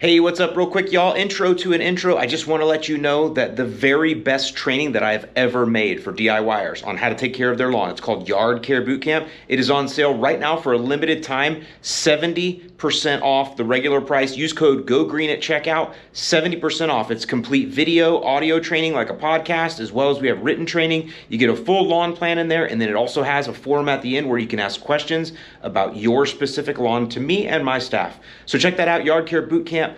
Hey, what's up? Real quick, y'all. Intro to an intro. I just want to let you know that the very best training that I've ever made for DIYers on how to take care of their lawn, it's called Yard Care Bootcamp. It is on sale right now for a limited time, 70% off the regular price. Use code GOGREEN at checkout, 70% off. It's complete video, audio training like a podcast, as well as we have written training. You get a full lawn plan in there, and then it also has a forum at the end where you can ask questions about your specific lawn to me and my staff. So check that out, yardcarebootcamp.com,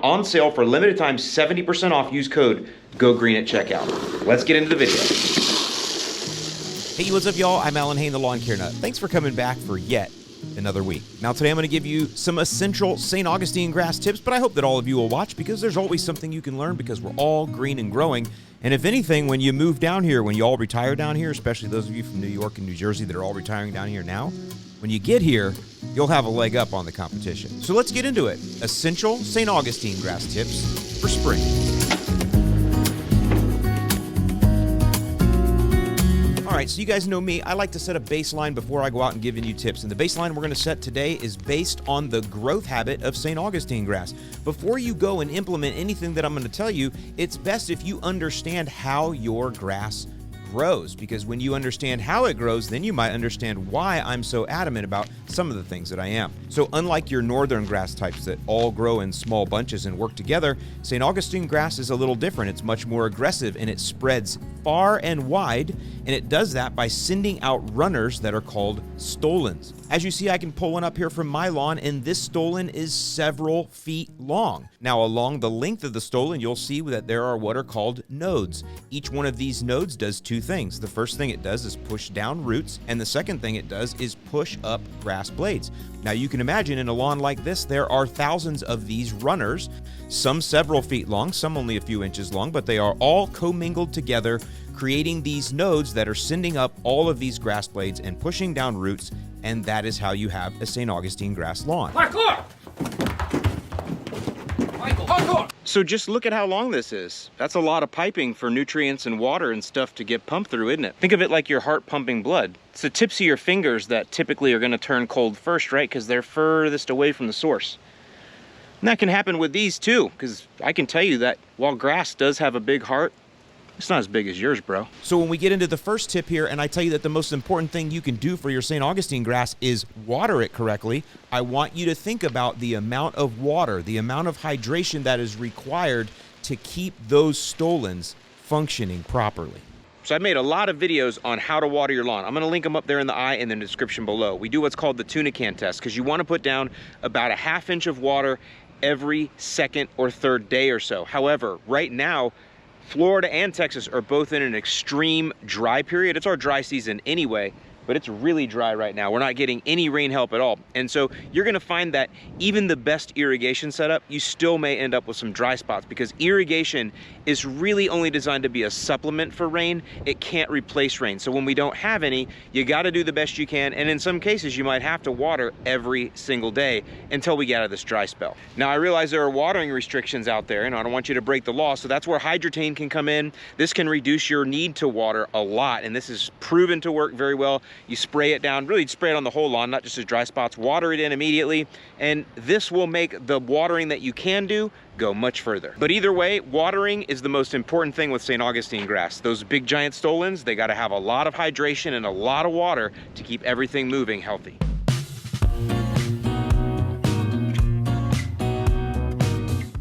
on sale for limited time, 70% off. Use code GOGREEN at checkout. Let's get into the video. Hey, what's up, y'all? I'm Alan Hain, the Lawn Care Nut. Thanks for coming back for yet another week. Now, today I'm going to give you some essential St. Augustine grass tips, but I hope that all of you will watch because there's always something you can learn because we're all green and growing. And if anything, when you move down here, when you all retire down here, especially those of you from New York and New Jersey that are all retiring down here now, when you get here, you'll have a leg up on the competition. So let's get into it. Essential St. Augustine grass tips for spring. All right, so you guys know me. I like to set a baseline before I go out and giving you tips. And the baseline we're going to set today is based on the growth habit of St. Augustine grass. Before you go and implement anything that I'm going to tell you, it's best if you understand how your grass grows, because when you understand how it grows, then you might understand why I'm so adamant about some of the things that I am. So unlike your northern grass types that all grow in small bunches and work together, St. Augustine grass is a little different. It's much more aggressive and it spreads far and wide, and it does that by sending out runners that are called stolons. As you see, I can pull one up here from my lawn, and this stolon is several feet long. Now, along the length of the stolon, you'll see that there are what are called nodes. Each one of these nodes does two things. The first thing it does is push down roots, and the second thing it does is push up grass blades. Now, you can imagine in a lawn like this, there are thousands of these runners, some several feet long, some only a few inches long, but they are all commingled together, creating these nodes that are sending up all of these grass blades and pushing down roots, and that is how you have a St. Augustine grass lawn. Parkour! So just look at how long this is. That's a lot of piping for nutrients and water and stuff to get pumped through, isn't it? Think of it like your heart pumping blood. It's the tips of your fingers that typically are going to turn cold first, right? Because they're furthest away from the source. And that can happen with these too, because I can tell you that while grass does have a big heart, it's not as big as yours, bro. So when we get into the first tip here, and I tell you that the most important thing you can do for your St. Augustine grass is water it correctly, I want you to think about the amount of water, the amount of hydration that is required to keep those stolons functioning properly. So I made a lot of videos on how to water your lawn. I'm gonna link them up there in the eye and in the description below. We do what's called the tuna can test, because you wanna put down about a ½ inch of water every second or third day or so. However, right now, Florida and Texas are both in an extreme dry period. It's our dry season anyway, but it's really dry right now. We're not getting any rain help at all. And so you're gonna find that even the best irrigation setup, you still may end up with some dry spots, because irrigation is really only designed to be a supplement for rain. It can't replace rain. So when we don't have any, you gotta do the best you can. And in some cases, you might have to water every single day until we get out of this dry spell. Now, I realize there are watering restrictions out there, and I don't want you to break the law. So that's where Hydretain can come in. This can reduce your need to water a lot. And this is proven to work very well. You spray it down, really spray it on the whole lawn, not just the dry spots. Water it in immediately, and this will make the watering that you can do go much further. But either way, watering is the most important thing with St. Augustine grass. Those big giant stolons, they gotta have a lot of hydration and a lot of water to keep everything moving healthy.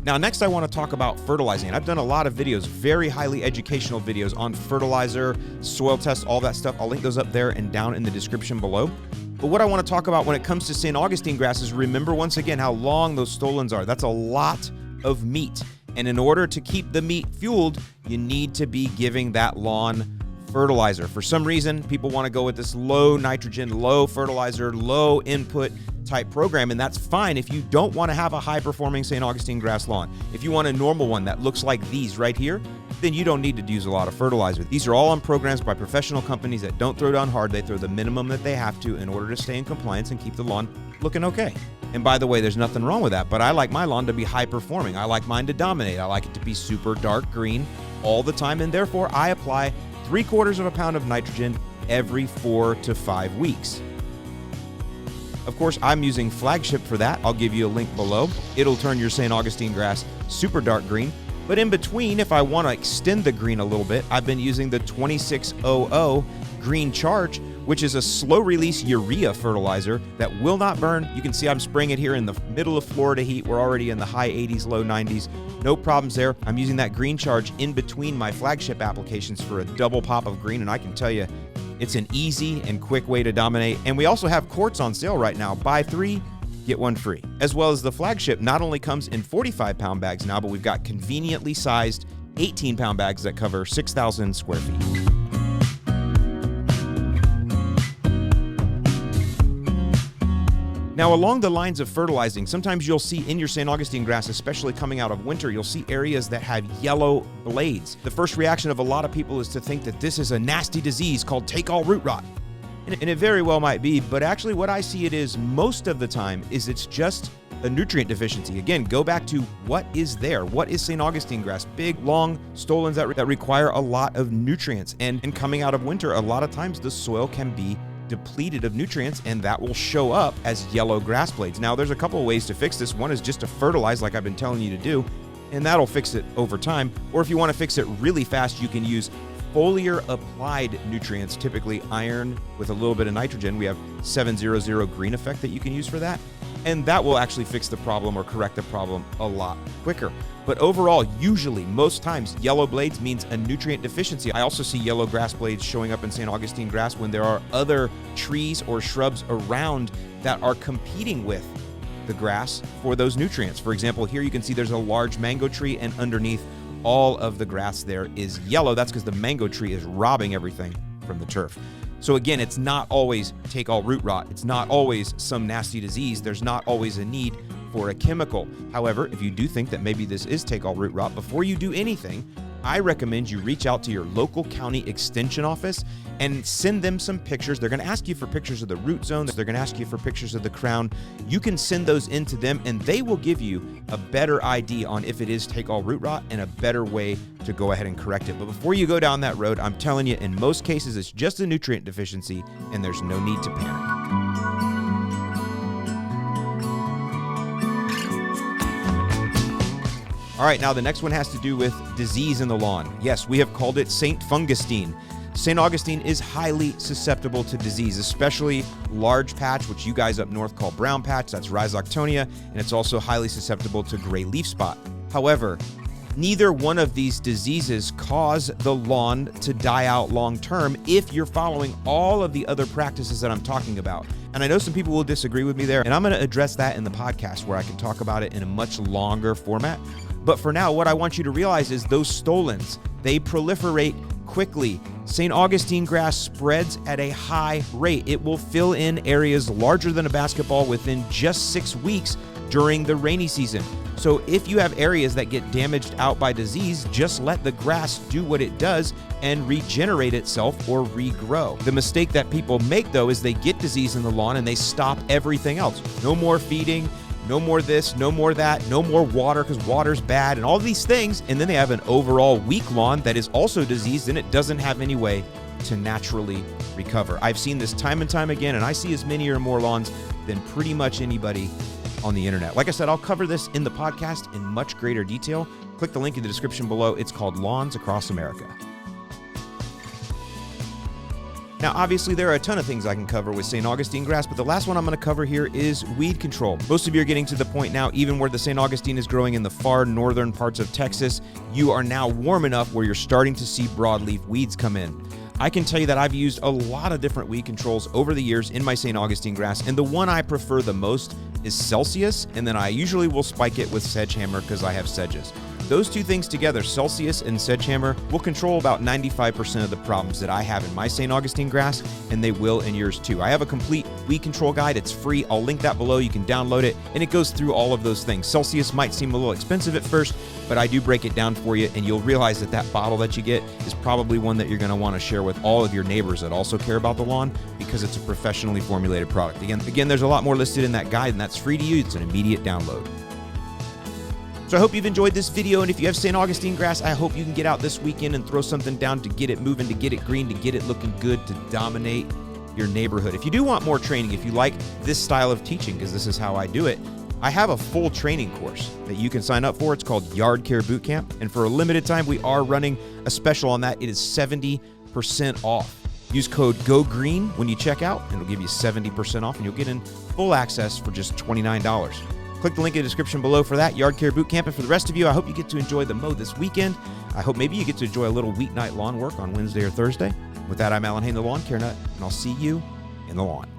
Now, next I want to talk about fertilizing. I've done a lot of videos, very highly educational videos on fertilizer, soil tests, all that stuff. I'll link those up there and down in the description below. But what I want to talk about when it comes to St. Augustine grass is remember once again how long those stolons are. That's a lot of meat. And in order to keep the meat fueled, you need to be giving that lawn fertilizer. For some reason, people want to go with this low nitrogen, low fertilizer, low input type program, and that's fine if you don't want to have a high-performing St. Augustine grass lawn. If you want a normal one that looks like these right here, then you don't need to use a lot of fertilizer. These are all on programs by professional companies that don't throw down hard. They throw the minimum that they have to in order to stay in compliance and keep the lawn looking okay. And by the way, there's nothing wrong with that, but I like my lawn to be high-performing. I like mine to dominate. I like it to be super dark green all the time, and therefore I apply 3/4 pound of nitrogen every 4 to 5 weeks. Of course, I'm using Flagship for that. I'll give you a link below. It'll turn your St. Augustine grass super dark green. But in between, if I want to extend the green a little bit, I've been using the 2600 Green Charge, which is a slow-release urea fertilizer that will not burn. You can see I'm spraying it here in the middle of Florida heat. We're already in the high 80s, low 90s. No problems there. I'm using that Green Charge in between my Flagship applications for a double pop of green, and I can tell you, it's an easy and quick way to dominate. And we also have quarts on sale right now. Buy 3, get 1 free. As well as the Flagship not only comes in 45-pound bags now, but we've got conveniently sized 18-pound bags that cover 6,000 square feet. Now, along the lines of fertilizing, sometimes you'll see in your St. Augustine grass, especially coming out of winter, you'll see areas that have yellow blades. The first reaction of a lot of people is to think that this is a nasty disease called take-all root rot. And it very well might be, but actually what I see it is most of the time is it's just a nutrient deficiency. Again, go back to what is there. What is St. Augustine grass? Big, long stolons that require a lot of nutrients. And coming out of winter, a lot of times the soil can be depleted of nutrients, and that will show up as yellow grass blades. Now, there's a couple of ways to fix this. One is just to fertilize like I've been telling you to do, and that'll fix it over time. Or if you want to fix it really fast, you can use foliar applied nutrients, typically iron with a little bit of nitrogen. We have 700 green effect that you can use for that. And that will actually fix the problem or correct the problem a lot quicker. But overall, usually, most times, yellow blades means a nutrient deficiency. I also see yellow grass blades showing up in St. Augustine grass when there are other trees or shrubs around that are competing with the grass for those nutrients. For example, here you can see there's a large mango tree, and underneath all of the grass there is yellow. That's because the mango tree is robbing everything from the turf. So again, it's not always take-all root rot. It's not always some nasty disease. There's not always a need for a chemical. However, if you do think that maybe this is take-all root rot, before you do anything, I recommend you reach out to your local county extension office and send them some pictures. They're going to ask you for pictures of the root zone. They're going to ask you for pictures of the crown. You can send those in to them, and they will give you a better idea on if it is take-all root rot and a better way to go ahead and correct it. But before you go down that road, I'm telling you, in most cases, it's just a nutrient deficiency, and there's no need to panic. All right, now the next one has to do with disease in the lawn. Yes, we have called it St. Fungustine. St. Augustine is highly susceptible to disease, especially large patch, which you guys up north call brown patch. That's Rhizoctonia, and it's also highly susceptible to gray leaf spot. However, neither one of these diseases cause the lawn to die out long term if you're following all of the other practices that I'm talking about. And I know some people will disagree with me there, and I'm going to address that in the podcast where I can talk about it in a much longer format. But for now, what I want you to realize is those stolons, they proliferate quickly. St. Augustine grass spreads at a high rate. It will fill in areas larger than a basketball within just 6 weeks during the rainy season. So if you have areas that get damaged out by disease, just let the grass do what it does and regenerate itself or regrow. The mistake that people make, though, is they get disease in the lawn and they stop everything else. No more feeding, no more this, no more that, no more water because water's bad, and all these things. And then they have an overall weak lawn that is also diseased, and it doesn't have any way to naturally recover. I've seen this time and time again, and I see as many or more lawns than pretty much anybody on the internet. Like I said, I'll cover this in the podcast in much greater detail. Click the link in the description below. It's called Lawns Across America. Now, obviously, there are a ton of things I can cover with St. Augustine grass, but the last one I'm going to cover here is weed control. Most of you are getting to the point now, even where the St. Augustine is growing in the far northern parts of Texas, you are now warm enough where you're starting to see broadleaf weeds come in. I can tell you that I've used a lot of different weed controls over the years in my St. Augustine grass, and the one I prefer the most is Celsius, and then I usually will spike it with Sedgehammer because I have sedges. Those two things together, Celsius and Sedgehammer, will control about 95% of the problems that I have in my St. Augustine grass, and they will in yours too. I have a complete weed control guide. It's free. I'll link that below. You can download it, and it goes through all of those things. Celsius might seem a little expensive at first, but I do break it down for you, and you'll realize that that bottle that you get is probably one that you're going to want to share with all of your neighbors that also care about the lawn because it's a professionally formulated product. Again, there's a lot more listed in that guide, and that's free to you. It's an immediate download. So I hope you've enjoyed this video, and if you have St. Augustine grass, I hope you can get out this weekend and throw something down to get it moving, to get it green, to get it looking good, to dominate your neighborhood. If you do want more training, if you like this style of teaching, because this is how I do it, I have a full training course that you can sign up for. It's called Yard Care Bootcamp. And for a limited time, we are running a special on that. It is 70% off. Use code GOGREEN when you check out, and it'll give you 70% off, and you'll get in full access for just $29. Click the link in the description below for that, Yard Care Bootcamp. And for the rest of you, I hope you get to enjoy the mow this weekend. I hope maybe you get to enjoy a little weeknight lawn work on Wednesday or Thursday. With that, I'm Alan Hain, the Lawn Care Nut, and I'll see you in the lawn.